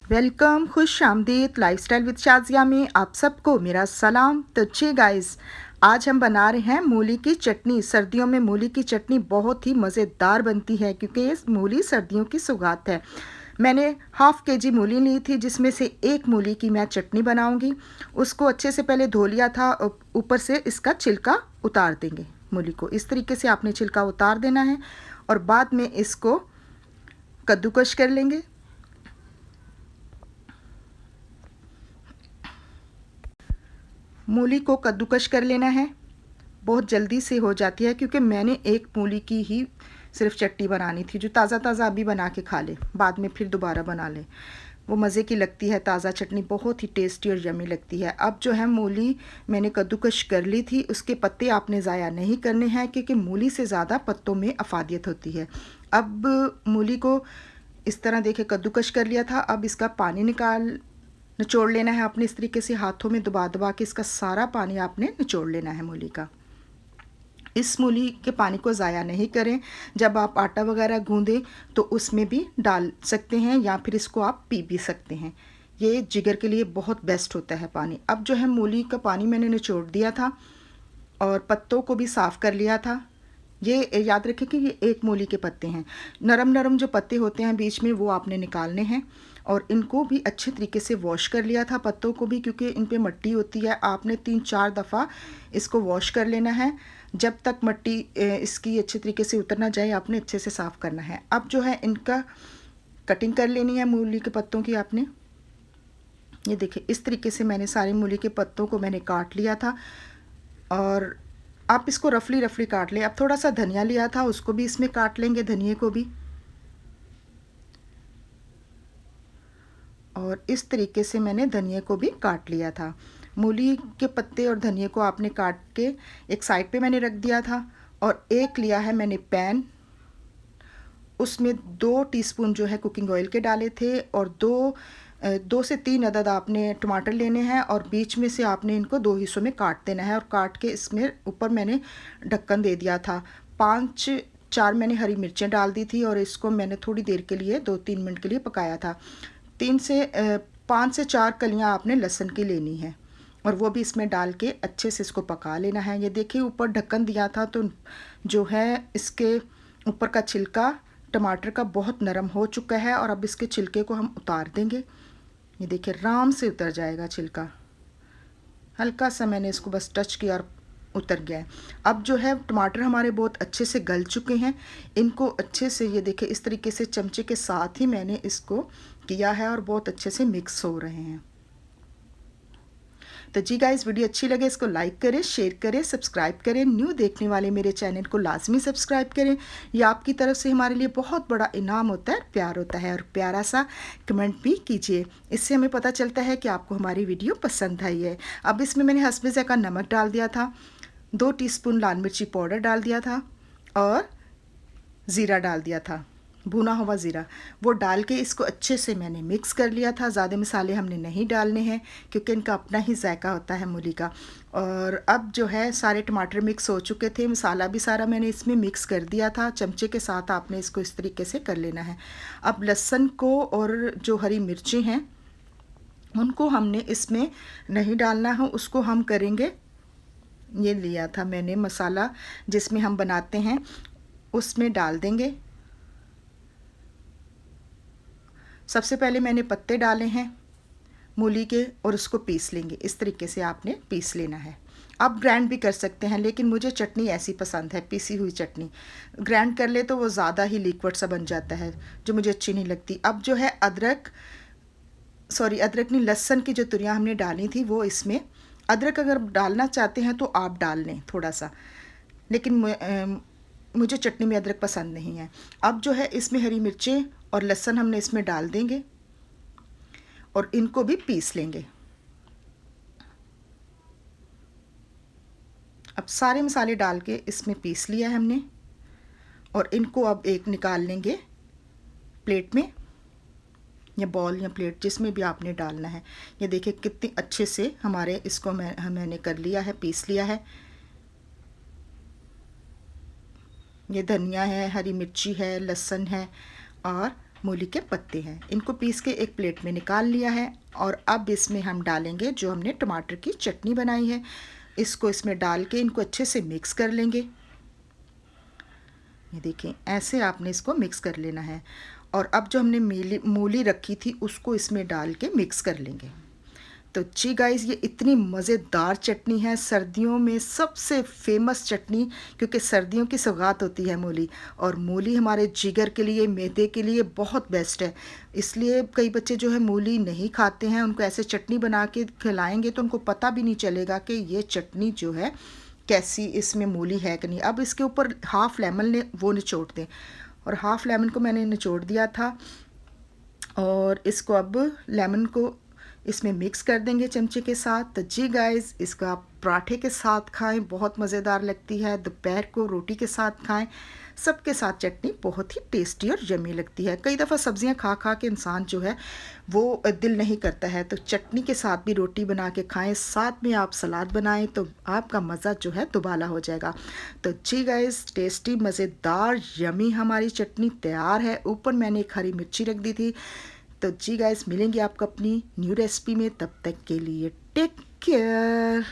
Welcome, खुश आमदीद lifestyle with Shazia में आप सबको मेरा सलाम। तो जी गाइस, आज हम बना रहे हैं मूली की चटनी। सर्दियों में मूली की चटनी बहुत ही मज़ेदार बनती है क्योंकि ये मूली सर्दियों की सौगात है। मैंने हाफ़ केजी मूली ली थी, जिसमें से एक मूली की मैं चटनी बनाऊंगी। उसको अच्छे से पहले धो लिया था, ऊपर से इसका छिलका उतार देंगे। मूली को इस तरीके से आपने छिलका उतार देना है और बाद में इसको कद्दूकश कर लेंगे। मूली को कद्दूकश कर लेना है, बहुत जल्दी से हो जाती है क्योंकि मैंने एक मूली की ही सिर्फ चटनी बनानी थी, जो ताज़ा ताज़ा अभी बना के खा ले, बाद में फिर दोबारा बना ले, वो मज़े की लगती है। ताज़ा चटनी बहुत ही टेस्टी और यमी लगती है। अब जो है मूली मैंने कद्दूकश कर ली थी, उसके पत्ते आपने ज़ाया नहीं करने हैं क्योंकि मूली से ज़्यादा पत्तों में अफादियत होती है। अब मूली को इस तरह देखे कद्दूकश कर लिया था। अब इसका पानी निचोड़ लेना है आपने, इस तरीके से हाथों में दबा दबा के इसका सारा पानी आपने निचोड़ लेना है मूली का। इस मूली के पानी को ज़ाया नहीं करें। जब आप आटा वगैरह गूंदें तो उसमें भी डाल सकते हैं या फिर इसको आप पी भी सकते हैं। ये जिगर के लिए बहुत बेस्ट होता है पानी। अब जो है मूली का पानी मैंने निचोड़ दिया था और पत्तों को भी साफ़ कर लिया था। ये याद रखें कि ये एक मूली के पत्ते हैं। नरम नरम जो पत्ते होते हैं बीच में, वो आपने निकालने हैं और इनको भी अच्छे तरीके से वॉश कर लिया था, पत्तों को भी, क्योंकि इन पे मट्टी होती है। आपने 3-4 दफ़ा इसको वॉश कर लेना है। जब तक मट्टी इसकी अच्छे तरीके से उतर ना जाए, आपने अच्छे से साफ़ करना है। अब जो है इनका कटिंग कर लेनी है मूली के पत्तों की आपने। ये देखिए, इस तरीके से मैंने सारे मूली के पत्तों को मैंने काट लिया था और आप इसको रफली रफली काट लें। अब थोड़ा सा धनिया लिया था, उसको भी इसमें काट लेंगे, धनिए को भी। और इस तरीके से मैंने धनिए को भी काट लिया था। मूली के पत्ते और धनिए को आपने काट के एक साइड पे मैंने रख दिया था। और एक लिया है मैंने पैन, उसमें 2 टीस्पून जो है कुकिंग ऑयल के डाले थे और 2 से 3 अदद आपने टमाटर लेने हैं और बीच में से आपने इनको 2 हिस्सों में काट देना है। और काट के इसमें ऊपर मैंने ढक्कन दे दिया था। 5-4 मैंने हरी मिर्चें डाल दी थी और इसको मैंने थोड़ी देर के लिए 2-3 मिनट के लिए पकाया था। 5 से 4 कलियां आपने लहसुन की लेनी है और वो भी इसमें डाल के अच्छे से इसको पका लेना है। ये देखिए, ऊपर ढक्कन दिया था तो जो है इसके ऊपर का छिलका टमाटर का बहुत नरम हो चुका है और अब इसके छिलके को हम उतार देंगे। ये देखिए, आराम से उतर जाएगा छिलका। हल्का सा मैंने इसको बस टच किया और उतर गया है। अब जो है टमाटर हमारे बहुत अच्छे से गल चुके हैं। इनको अच्छे से, ये देखिए, इस तरीके से चमचे के साथ ही मैंने इसको किया है और बहुत अच्छे से मिक्स हो रहे हैं। तो जी गाइस, वीडियो अच्छी लगे इसको लाइक करें, शेयर करें, सब्सक्राइब करें। न्यू देखने वाले मेरे चैनल को लाजमी सब्सक्राइब करें। ये आपकी तरफ से हमारे लिए बहुत बड़ा इनाम होता है, प्यार होता है। और प्यारा सा कमेंट भी कीजिए, इससे हमें पता चलता है कि आपको हमारी वीडियो पसंद आई है। अब इसमें मैंने हस्बे ज़ायक़ा नमक डाल दिया था, 2 टीस्पून लाल मिर्ची पाउडर डाल दिया था और ज़ीरा डाल दिया था, भुना हुआ ज़ीरा। वो डाल के इसको अच्छे से मैंने मिक्स कर लिया था। ज़्यादा मसाले हमने नहीं डालने हैं क्योंकि इनका अपना ही जायका होता है मूली का। और अब जो है सारे टमाटर मिक्स हो चुके थे, मसाला भी सारा मैंने इसमें मिक्स कर दिया था। चमचे के साथ आपने इसको इस तरीके से कर लेना है। अब लहसुन को और जो हरी मिर्चें हैं उनको हमने इसमें नहीं डालना है, उसको हम करेंगे। ये लिया था मैंने मसाला जिसमें हम बनाते हैं, उसमें डाल देंगे। सबसे पहले मैंने पत्ते डाले हैं मूली के और उसको पीस लेंगे। इस तरीके से आपने पीस लेना है। आप ग्राइंड भी कर सकते हैं, लेकिन मुझे चटनी ऐसी पसंद है, पीसी हुई चटनी। ग्राइंड कर ले तो वो ज़्यादा ही लिक्विड सा बन जाता है, जो मुझे अच्छी नहीं लगती। अब जो है अदरक नहीं, लहसुन की जो तुरियाँ हमने डाली थी वो इसमें, अदरक अगर डालना चाहते हैं तो आप डाल लें थोड़ा सा, लेकिन मुझे चटनी में अदरक पसंद नहीं है। अब जो है इसमें हरी मिर्चें और लहसुन हमने इसमें डाल देंगे और इनको भी पीस लेंगे। अब सारे मसाले डाल के इसमें पीस लिया है हमने और इनको अब एक निकाल लेंगे प्लेट में या बॉल या प्लेट, जिसमें भी आपने डालना है। ये देखिए कितनी अच्छे से हमारे इसको मैंने कर लिया है, पीस लिया है। ये धनिया है, हरी मिर्ची है, लहसुन है और मूली के पत्ते हैं। इनको पीस के एक प्लेट में निकाल लिया है और अब इसमें हम डालेंगे जो हमने टमाटर की चटनी बनाई है। इसको इसमें डाल के इनको अच्छे से मिक्स कर लेंगे। ये देखें, ऐसे आपने इसको मिक्स कर लेना है। और अब जो हमने मूली रखी थी उसको इसमें डाल के मिक्स कर लेंगे। तो जी गाइस, ये इतनी मज़ेदार चटनी है, सर्दियों में सबसे फेमस चटनी, क्योंकि सर्दियों की सौगात होती है मूली। और मूली हमारे जिगर के लिए, मैदे के लिए बहुत बेस्ट है। इसलिए कई बच्चे जो है मूली नहीं खाते हैं, उनको ऐसे चटनी बना के खिलाएंगे तो उनको पता भी नहीं चलेगा कि ये चटनी जो है कैसी, इसमें मूली है कि नहीं। अब इसके ऊपर हाफ़ लेमन ने वो निचोड़ दें, और हाफ़ लेमन को मैंने निचोड़ दिया था। और इसको अब लेमन को इसमें मिक्स कर देंगे चमचे के साथ। तो जी गाइस, इसका आप पराठे के साथ खाएं, बहुत मज़ेदार लगती है। दोपहर को रोटी के साथ खाएं, सबके साथ चटनी बहुत ही टेस्टी और यम्मी लगती है। कई दफ़ा सब्जियां खा खा के इंसान जो है वो दिल नहीं करता है, तो चटनी के साथ भी रोटी बना के खाएं, साथ में आप सलाद बनाएं तो आपका मज़ा जो है दुबाला हो जाएगा। तो जी गाइस, टेस्टी मज़ेदार यम्मी हमारी चटनी तैयार है। ऊपर मैंने एक हरी मिर्ची रख दी थी। तो जी गाइस, मिलेंगे आपको अपनी न्यू रेसिपी में, तब तक के लिए टेक केयर।